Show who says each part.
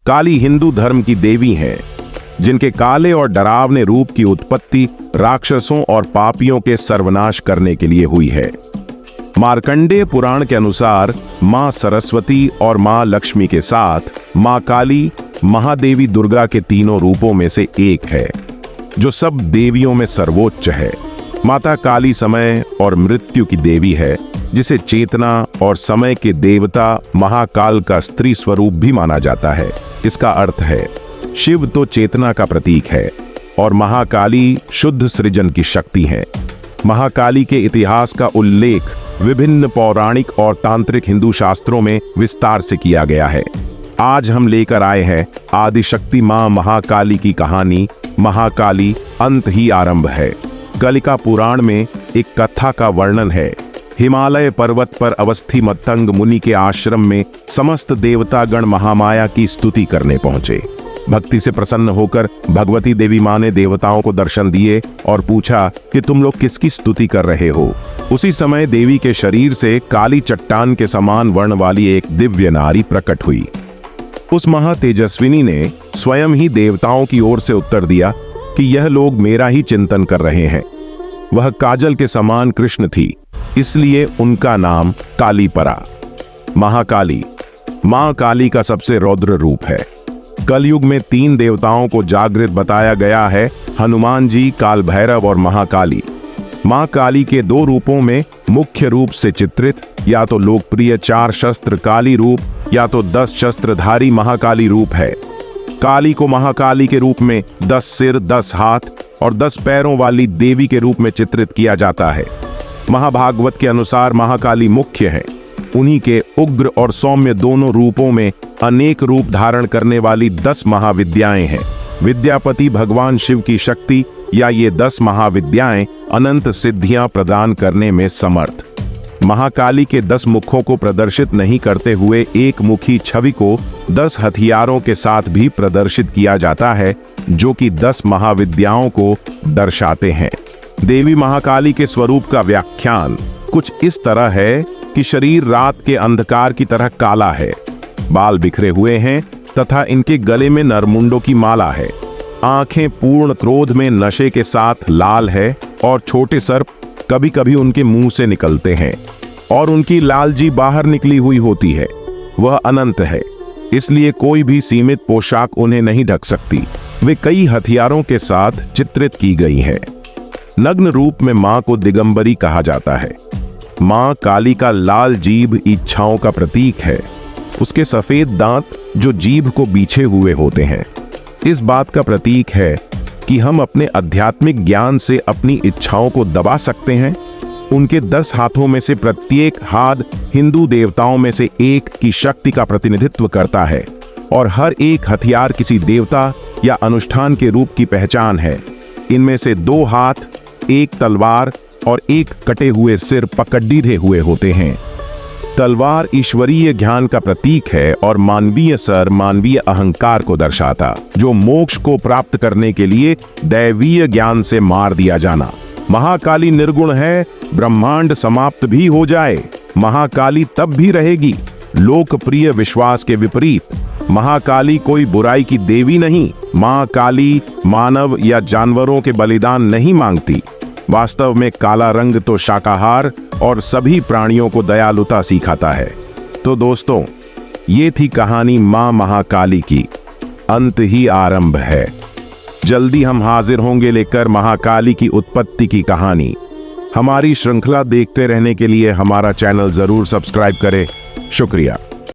Speaker 1: काली हिंदू धर्म की देवी हैं, जिनके काले और डरावने रूप की उत्पत्ति राक्षसों और पापियों के सर्वनाश करने के लिए हुई है। मार्कंडेय पुराण के अनुसार मां सरस्वती और मां लक्ष्मी के साथ मां काली महादेवी दुर्गा के तीनों रूपों में से एक है, जो सब देवियों में सर्वोच्च है। माता काली समय और मृत्यु की देवी है, जिसे चेतना और समय के देवता महाकाल का स्त्री स्वरूप भी माना जाता है। इसका अर्थ है शिव तो चेतना का प्रतीक है और महाकाली शुद्ध सृजन की शक्ति है। महाकाली के इतिहास का उल्लेख विभिन्न पौराणिक और तांत्रिक हिंदू शास्त्रों में विस्तार से किया गया है। आज हम लेकर आए हैं आदिशक्ति मां महाकाली की कहानी, महाकाली अंत ही आरंभ है। कलिका पुराण में एक कथा का वर्णन है। हिमालय पर्वत पर अवस्थी मतंग मुनि के आश्रम में समस्त देवतागण महामाया की स्तुति करने पहुंचे। भक्ति से प्रसन्न होकर भगवती देवी मां ने देवताओं को दर्शन दिए और पूछा कि तुम लोग किसकी स्तुति कर रहे हो। उसी समय देवी के शरीर से काली चट्टान के समान वर्ण वाली एक दिव्य नारी प्रकट हुई। उस महातेजस्विनी ने स्वयं ही देवताओं की ओर से उत्तर दिया कि यह लोग मेरा ही चिंतन कर रहे हैं। वह काजल के समान कृष्ण थी, इसलिए उनका नाम काली परा। महाकाली मां काली का सबसे रौद्र रूप है। कलयुग में 3 देवताओं को जागृत बताया गया है, हनुमान जी, काल भैरव और महाकाली। मां काली के 2 रूपों में मुख्य रूप से चित्रित या तो लोकप्रिय 4 शस्त्र काली रूप या तो 10 शस्त्रधारी महाकाली रूप है। काली को महाकाली के रूप में 10 सिर, 10 हाथ और 10 पैरों वाली देवी के रूप में चित्रित किया जाता है। महाभागवत के अनुसार महाकाली मुख्य है। उन्हीं के उग्र और सौम्य दोनों रूपों में अनेक रूप धारण करने वाली 10 महाविद्याएं हैं। विद्यापति भगवान शिव की शक्ति या ये 10 महाविद्याएं अनंत सिद्धियां प्रदान करने में समर्थ। महाकाली के 10 मुखों को प्रदर्शित नहीं करते हुए एक मुखी छवि को 10 हथियारों के साथ भी प्रदर्शित किया जाता है, जो कि 10 महाविद्याओं को दर्शाते हैं। देवी महाकाली के स्वरूप का व्याख्यान कुछ इस तरह है कि शरीर रात के अंधकार की तरह काला है, बाल बिखरे हुए हैं तथा इनके गले में नरमुंडों की माला है। आंखें पूर्ण क्रोध में नशे के साथ लाल है और छोटे सर्प कभी कभी उनके मुंह से निकलते हैं और उनकी लालजी बाहर निकली हुई होती है। वह अनंत है, इसलिए कोई भी सीमित पोशाक उन्हें नहीं ढक सकती। वे कई हथियारों के साथ चित्रित की गई हैं। नग्न रूप में मां को दिगंबरी कहा जाता है। मां काली का लाल जीभ इच्छाओं का प्रतीक है। उसके सफेद दांत जो जीभ को बीछे हुए होते हैं, इस बात का प्रतीक है कि हम अपने आध्यात्मिक ज्ञान से अपनी इच्छाओं को दबा सकते हैं। उनके 10 हाथों में से प्रत्येक हाथ हिंदू देवताओं में से एक की शक्ति का प्रतिनिधित्व करता है और हर एक हथियार किसी देवता या अनुष्ठान के रूप की पहचान है। इनमें से 2 हाथ, 1 तलवार और 1 कटे हुए सिर पकड़े हुए होते हैं। तलवार ईश्वरीय ज्ञान का प्रतीक है और मानवीय सर मानवीय अहंकार को दर्शाता, जो मोक्ष को प्राप्त करने के लिए दैवीय ज्ञान से मार दिया जाना। महाकाली निर्गुण है, ब्रह्मांड समाप्त भी हो जाए, महाकाली तब भी रहेगी। लोकप्रिय विश्वास के विपरीत महाकाली कोई बुराई की देवी नहीं। मां काली मानव या जानवरों के बलिदान नहीं मांगती। वास्तव में काला रंग तो शाकाहार और सभी प्राणियों को दयालुता सिखाता है। तो दोस्तों, ये थी कहानी मां महाकाली की, अंत ही आरंभ है। जल्दी हम हाजिर होंगे लेकर महाकाली की उत्पत्ति की कहानी। हमारी श्रृंखला देखते रहने के लिए हमारा चैनल जरूर सब्सक्राइब करें। शुक्रिया।